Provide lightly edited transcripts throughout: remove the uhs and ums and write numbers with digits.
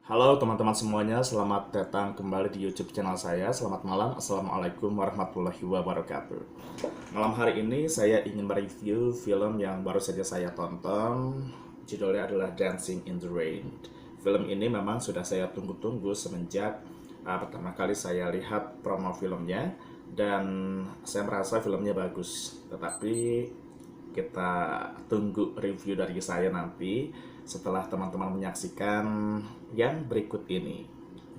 Halo teman-teman semuanya, selamat datang kembali di YouTube channel saya. Selamat malam, Assalamualaikum warahmatullahi wabarakatuh. Malam hari ini saya ingin mereview film yang baru saja saya tonton. Judulnya adalah Dancing in the Rain. Film ini memang sudah saya tunggu-tunggu semenjak pertama kali saya lihat promo filmnya. Dan saya merasa filmnya bagus. Tetapi kita tunggu review dari saya nanti setelah teman-teman menyaksikan yang berikut ini,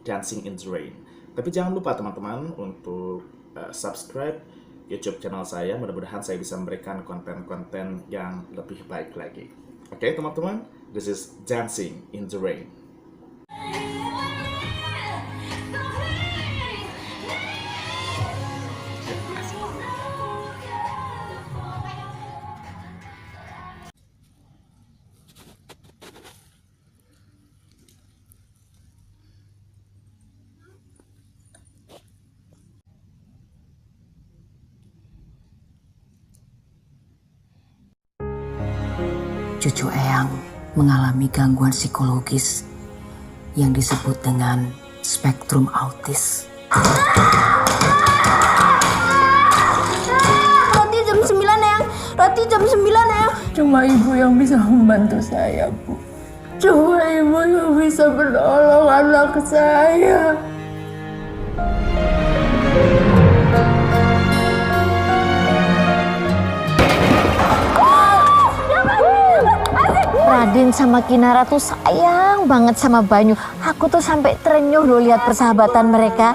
Dancing in the Rain. Tapi jangan lupa teman-teman untuk subscribe YouTube channel saya. Mudah-mudahan saya bisa memberikan konten-konten yang lebih baik lagi. Oke teman-teman, this is Dancing in the Rain. Cucu Eyang mengalami gangguan psikologis yang disebut dengan spektrum autis. Roti jam 9 Eyang, roti jam 9 Eyang. Cuma ibu yang bisa membantu saya, Bu. Cuma ibu yang bisa menolong anak saya. Raden sama Kinara tuh sayang banget sama Banyu. Aku tuh sampai terenyuh loh lihat persahabatan mereka.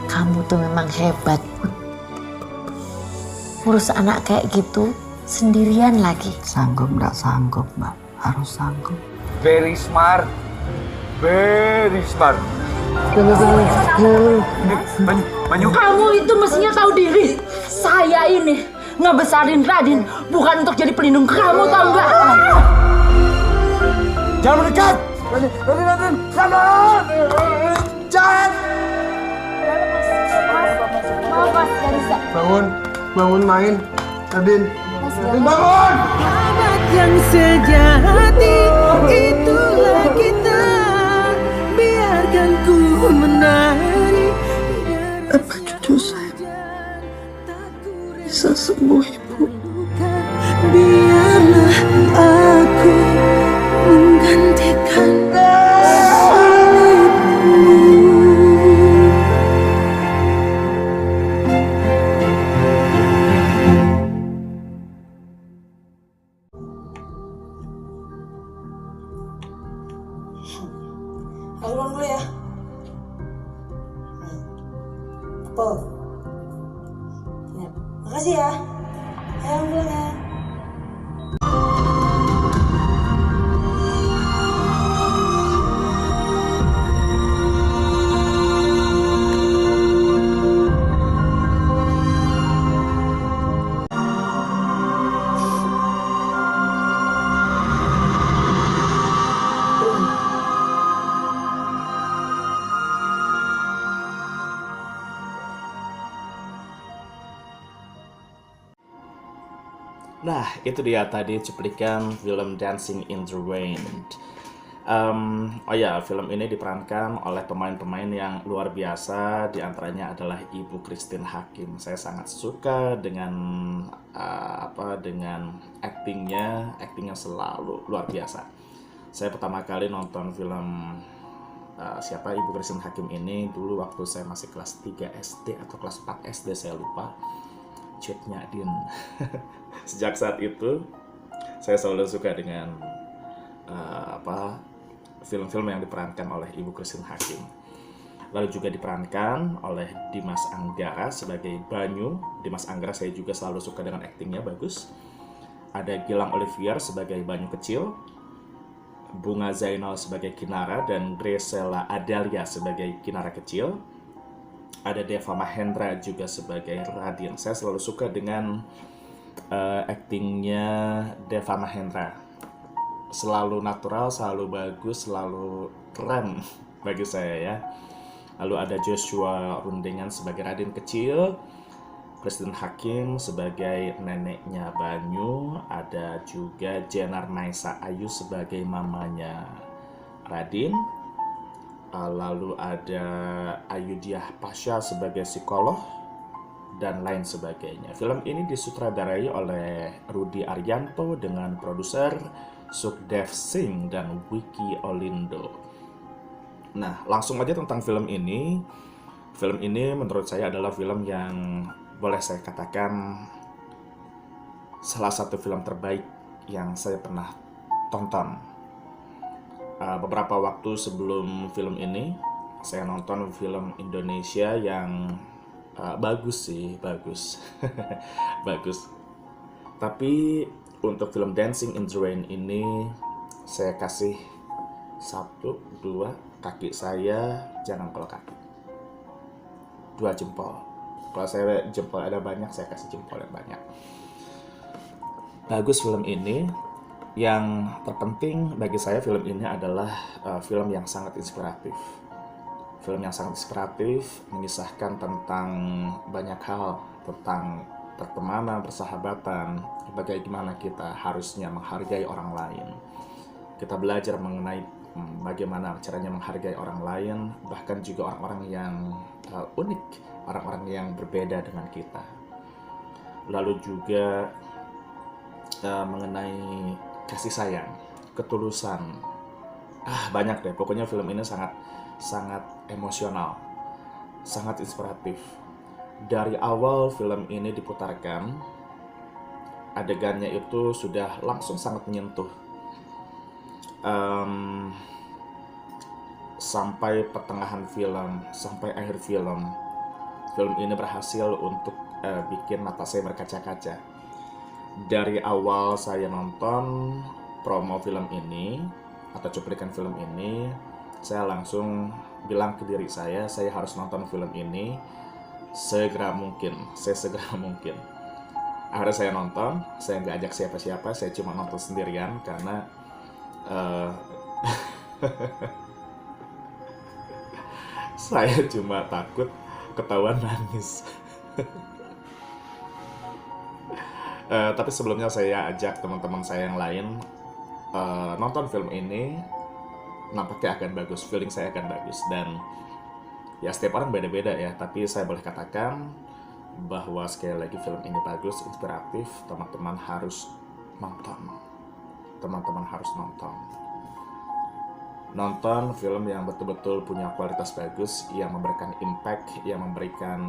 Kamu tuh memang hebat, Put. Urus anak kayak gitu sendirian lagi. Sanggup nggak sanggup, Mbak? Harus sanggup. Very smart. Very smart. Banyu. Kamu itu mestinya tahu diri. Saya ini ngebesarin Raden bukan untuk jadi pelindung kamu, tahu nggak? Jangan mendekat. Raden. Jangan. Bangun main, Raden. Bangun! Sahabat yang sejati, itulah kita. Biarkan ku menari. Apa cucu saya bisa sembuh, Ibu? Biarlah aku menggantikan milikmu. Ayo pulang dulu ya. Apel. Ya, makasih ya. Ayo pulang ya. Nah, itu dia tadi cuplikan film Dancing in the Rain. Film ini diperankan oleh pemain-pemain yang luar biasa. Di antaranya adalah Ibu Christine Hakim. Saya sangat suka dengan dengan aktingnya selalu luar biasa. Saya pertama kali nonton film Ibu Christine Hakim ini dulu waktu saya masih kelas 3 SD atau kelas 4 SD, saya lupa. Cut Nyadin. Sejak saat itu saya selalu suka dengan film-film yang diperankan oleh Ibu Christine Hakim. Lalu juga diperankan oleh Dimas Anggara sebagai Banyu. Dimas Anggara saya juga selalu suka dengan aktingnya, bagus. Ada Gilang Olivier sebagai Banyu kecil, Bunga Zainal sebagai Kinara, dan Gresela Adalia sebagai Kinara kecil. Ada Deva Mahendra juga sebagai Raden. Saya selalu suka dengan aktingnya Deva Mahendra. Selalu natural, selalu bagus, selalu keren bagi saya ya. Lalu ada Joshua Rundengan sebagai Raden kecil. Christine Hakim sebagai neneknya Banyu, ada juga Jenar Naisa Ayu sebagai mamanya Radin, lalu ada Ayudiah Pasha sebagai psikolog, dan lain sebagainya. Film ini disutradarai oleh Rudy Arianto dengan produser Sukhdev Singh dan Wiki Olindo. Nah, langsung aja tentang film ini. Film ini menurut saya adalah film yang boleh saya katakan salah satu film terbaik yang saya pernah tonton. Beberapa waktu sebelum film ini, saya nonton film Indonesia yang bagus sih, bagus. Bagus. Tapi untuk film Dancing in the Rain ini, saya kasih 1, 2, kaki saya, jangan kalau kaki. 2 jempol. Kalau saya jempol ada banyak, saya kasih jempol yang banyak. Bagus film ini. Yang terpenting bagi saya film ini adalah film yang sangat inspiratif. Film yang sangat inspiratif, mengisahkan tentang banyak hal, tentang pertemanan, persahabatan, bagaimana kita harusnya menghargai orang lain. Kita belajar mengenai bagaimana caranya menghargai orang lain, bahkan juga orang-orang yang unik, orang-orang yang berbeda dengan kita. Lalu juga mengenai kasih sayang, ketulusan. Banyak deh, pokoknya film ini sangat emosional, sangat inspiratif. Dari awal film ini diputarkan, adegannya itu sudah langsung sangat menyentuh. Sampai pertengahan film, sampai akhir film ini berhasil untuk bikin mata saya berkaca-kaca. Dari awal saya nonton promo film ini atau cuplikan film ini, saya langsung bilang ke diri saya harus nonton film ini sesegera mungkin. Akhirnya saya nonton, saya nggak ajak siapa-siapa, saya cuma nonton sendirian karena saya cuma takut ketahuan nangis. Tapi sebelumnya saya ajak teman-teman saya yang lain nonton film ini, nampaknya akan bagus, feeling saya akan bagus. Dan ya setiap orang beda-beda ya, tapi saya boleh katakan bahwa sekali lagi film ini bagus, inspiratif, teman-teman harus nonton. Nonton film yang betul-betul punya kualitas bagus, yang memberikan impact, yang memberikan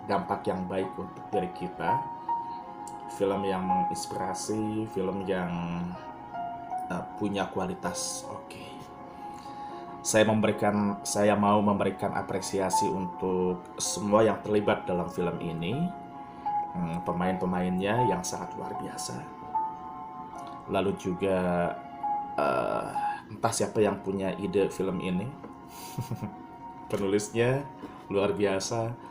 dampak yang baik untuk diri kita. Film yang menginspirasi, film yang punya kualitas oke. Saya mau memberikan apresiasi untuk semua yang terlibat dalam film ini. Pemain-pemainnya yang sangat luar biasa. Lalu juga entah siapa yang punya ide film ini. Penulisnya luar biasa.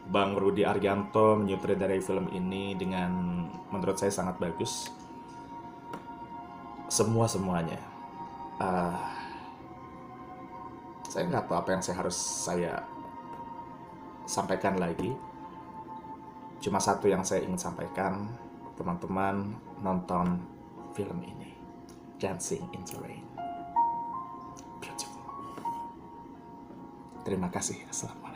Bang Rudy Arianto menyutradarai film ini dengan menurut saya sangat bagus. Semuanya. Saya nggak tahu apa yang saya sampaikan lagi. Cuma satu yang saya ingin sampaikan, teman-teman nonton film ini, Dancing in the Rain. Beautiful. Terima kasih. Assalamualaikum.